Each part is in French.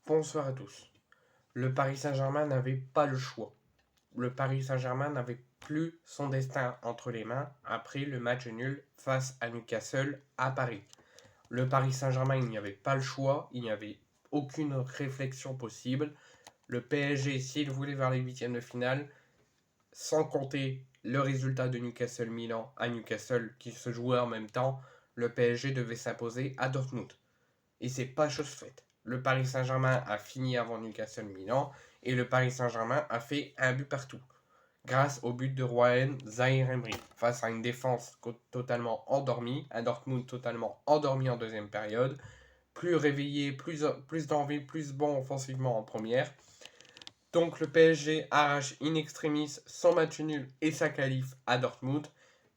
Bonsoir à tous. Le Paris Saint-Germain n'avait pas le choix. Le Paris Saint-Germain n'avait plus son destin entre les mains après le match nul face à Newcastle à Paris. Le Paris Saint-Germain, il n'y avait pas le choix, il n'y avait aucune réflexion possible. Le PSG, s'il voulait vers les huitièmes de finale, sans compter le résultat de Newcastle-Milan à Newcastle qui se jouait en même temps, le PSG devait s'imposer à Dortmund. Et c'est pas chose faite. Le Paris Saint-Germain a fini avant Newcastle-Milan et le Paris Saint-Germain a fait un but partout grâce au but de Rouen Zahir Emery face à une défense totalement endormie, un Dortmund totalement endormi en deuxième période, plus réveillé, plus d'envie, plus bon offensivement en première. Donc le PSG arrache in extremis son match nul et sa qualif à Dortmund.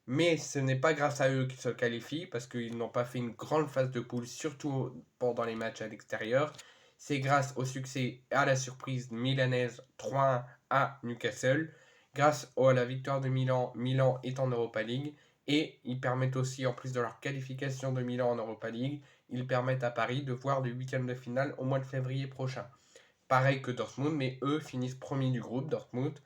Mais ce n'est pas grâce à eux qu'ils se qualifient, parce qu'ils n'ont pas fait une grande phase de poule, surtout pendant les matchs à l'extérieur. C'est grâce au succès et à la surprise milanaise 3-1 à Newcastle. Grâce à la victoire de Milan, Milan est en Europa League. Et ils permettent aussi, en plus de leur qualification de Milan en Europa League, ils permettent à Paris de voir le huitième de finale au mois de février prochain. Pareil que Dortmund, mais eux finissent premiers du groupe, Dortmund.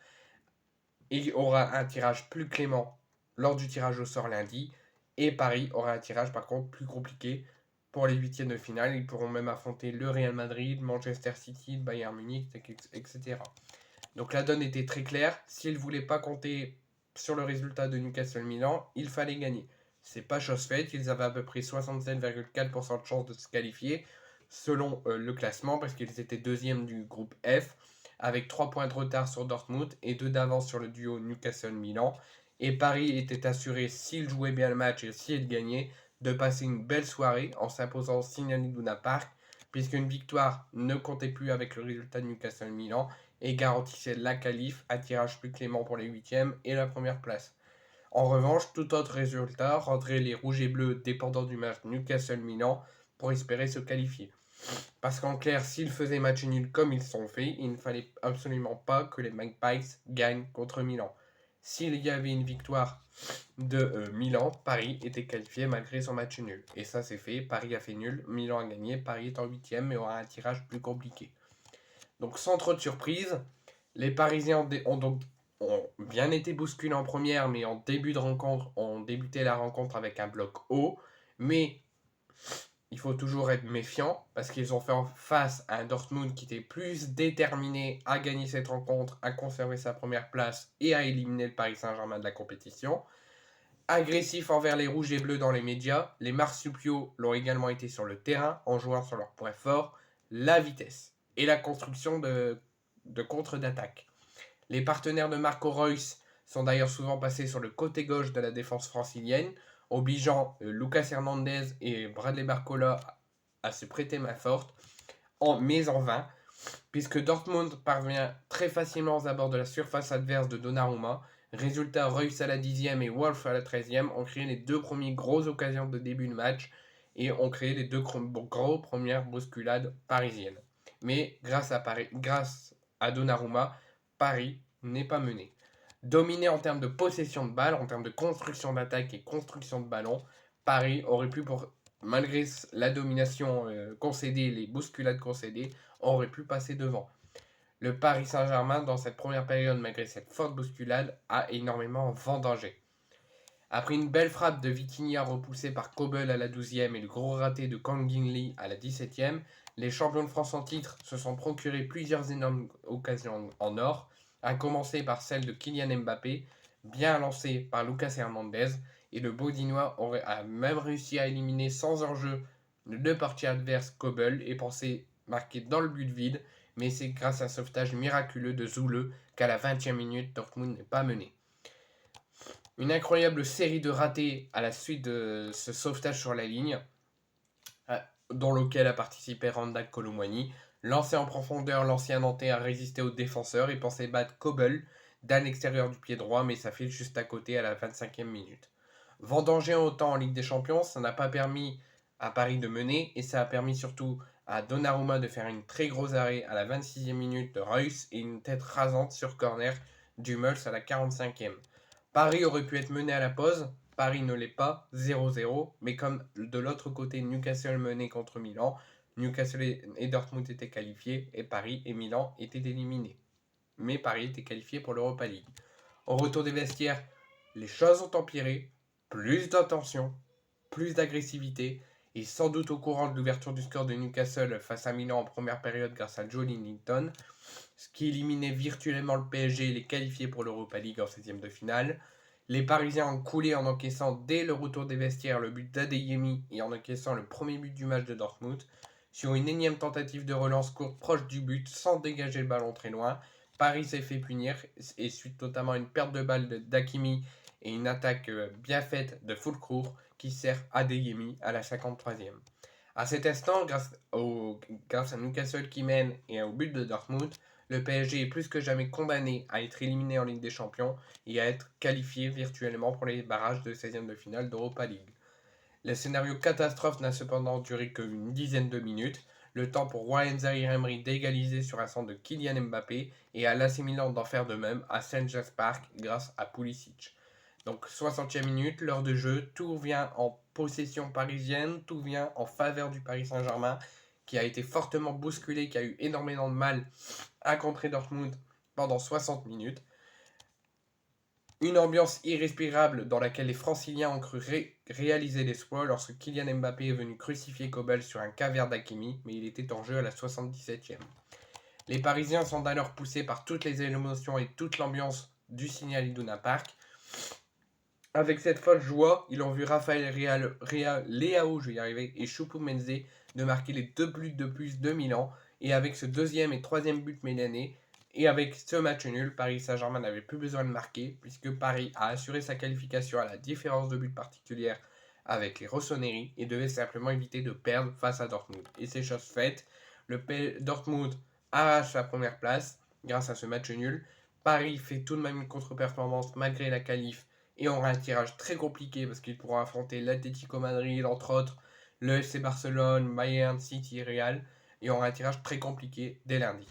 Et il y aura un tirage plus clément lors du tirage au sort lundi. Et Paris aura un tirage par contre plus compliqué pour les huitièmes de finale. Ils pourront même affronter le Real Madrid, Manchester City, Bayern Munich, etc. Donc la donne était très claire. S'ils ne voulaient pas compter sur le résultat de Newcastle-Milan, il fallait gagner. C'est pas chose faite. Ils avaient à peu près 67,4% de chances de se qualifier selon le classement parce qu'ils étaient deuxième du groupe F avec 3 points de retard sur Dortmund et 2 d'avance sur le duo Newcastle-Milan. Et Paris était assuré, s'il jouait bien le match et s'il gagnait, de passer une belle soirée en s'imposant au Signal Iduna Park, puisqu'une victoire ne comptait plus avec le résultat de Newcastle-Milan et garantissait la qualif, un tirage plus clément pour les huitièmes et la première place. En revanche, tout autre résultat rendrait les rouges et bleus dépendants du match Newcastle-Milan pour espérer se qualifier. Parce qu'en clair, s'ils faisaient match nul comme ils sont faits, il ne fallait absolument pas que les Magpies gagnent contre Milan. S'il y avait une victoire de Milan, Paris était qualifié malgré son match nul. Et ça c'est fait, Paris a fait nul, Milan a gagné, Paris est en huitième mais aura un tirage plus compliqué. Donc sans trop de surprise, les Parisiens ont bien été bousculés en première, mais en début de rencontre, ont débuté la rencontre avec un bloc haut. Mais il faut toujours être méfiant parce qu'ils ont fait face à un Dortmund qui était plus déterminé à gagner cette rencontre, à conserver sa première place et à éliminer le Paris Saint-Germain de la compétition. Agressif envers les rouges et bleus dans les médias, les marsupiaux l'ont également été sur le terrain en jouant sur leur point fort, la vitesse et la construction de contre-d'attaque. Les partenaires de Marco Reus sont d'ailleurs souvent passés sur le côté gauche de la défense francilienne, obligeant Lucas Hernandez et Bradley Barcola à se prêter main forte, mais en vain, puisque Dortmund parvient très facilement aux abords de la surface adverse de Donnarumma. Résultat, Reus à la 10e et Wolf à la 13e ont créé les deux premières grosses occasions de début de match et ont créé les deux gros premières bousculades parisiennes. Mais grâce à Donnarumma, Paris n'est pas mené. Dominé en termes de possession de balle, en termes de construction d'attaque et construction de ballon, Paris aurait pu, malgré la domination concédée, les bousculades concédées, aurait pu passer devant. Le Paris Saint-Germain, dans cette première période, malgré cette forte bousculade, a énormément vendangé. Après une belle frappe de Vitinha repoussée par Kobel à la 12e et le gros raté de Kang In Lee à la 17e, les champions de France en titre se sont procurés plusieurs énormes occasions en or, à commencer par celle de Kylian Mbappé, bien lancée par Lucas Hernandez, et le Bodinois a même réussi à éliminer sans enjeu le deux parties adverse Kobel et pensé marquer dans le but vide, mais c'est grâce à un sauvetage miraculeux de Zoule qu'à la 20e minute, Dortmund n'est pas mené. Une incroyable série de ratés à la suite de ce sauvetage sur la ligne, dans lequel a participé Randal Colomwani. Lancé en profondeur, l'ancien Nantais a résisté aux défenseurs et pensait battre Kobel d'un extérieur du pied droit, mais ça file juste à côté à la 25e minute. Vendangé autant en Ligue des Champions, ça n'a pas permis à Paris de mener et ça a permis surtout à Donnarumma de faire une très grosse arrêt à la 26e minute de Reus et une tête rasante sur corner d'Hummels à la 45e. Paris aurait pu être mené à la pause, Paris ne l'est pas, 0-0, mais comme de l'autre côté Newcastle menait contre Milan, Newcastle et Dortmund étaient qualifiés et Paris et Milan étaient éliminés. Mais Paris était qualifié pour l'Europa League. Au retour des vestiaires, les choses ont empiré, plus d'intention, plus d'agressivité, et sans doute au courant de l'ouverture du score de Newcastle face à Milan en première période grâce à Joe Linton, ce qui éliminait virtuellement le PSG et les qualifiés pour l'Europa League en 16e de finale. Les Parisiens ont coulé en encaissant dès le retour des vestiaires le but d'Adeyemi et en encaissant le premier but du match de Dortmund. Sur une énième tentative de relance courte proche du but sans dégager le ballon très loin, Paris s'est fait punir et suite notamment à une perte de balle d'Hakimi et une attaque bien faite de Fulcrour qui sert Adeyemi à la 53e. À cet instant, grâce à Newcastle qui mène et au but de Dortmund, le PSG est plus que jamais condamné à être éliminé en Ligue des Champions et à être qualifié virtuellement pour les barrages de 16e de finale d'Europa League. Le scénario catastrophe n'a cependant duré qu'une dizaine de minutes, le temps pour Warren Zaïre-Emery d'égaliser sur un centre de Kylian Mbappé et à l'AC Milan d'en faire de même à St. James Park grâce à Pulisic. Donc 60e minute, l'heure de jeu, tout vient en possession parisienne, tout vient en faveur du Paris Saint-Germain qui a été fortement bousculé, qui a eu énormément de mal à contrer Dortmund pendant 60 minutes. Une ambiance irrespirable dans laquelle les Franciliens ont cru réaliser l'exploit lorsque Kylian Mbappé est venu crucifier Kobel sur un caverne d'Hakimi, mais il était en jeu à la 77e. Les Parisiens sont alors poussés par toutes les émotions et toute l'ambiance du Signal Iduna Park. Avec cette folle joie, ils ont vu Raphaël Leao et Choupo Menze de marquer les 2 buts de plus de Milan, et avec ce deuxième et troisième but milanais, et avec ce match nul, Paris Saint-Germain n'avait plus besoin de marquer, puisque Paris a assuré sa qualification à la différence de but particulière avec les Rossoneri et devait simplement éviter de perdre face à Dortmund. Et c'est chose faite, Dortmund arrache sa première place grâce à ce match nul. Paris fait tout de même une contre-performance malgré la qualif et aura un tirage très compliqué parce qu'ils pourront affronter l'Atlético Madrid, entre autres, le FC Barcelone, Bayern, City, Real, et aura un tirage très compliqué dès lundi.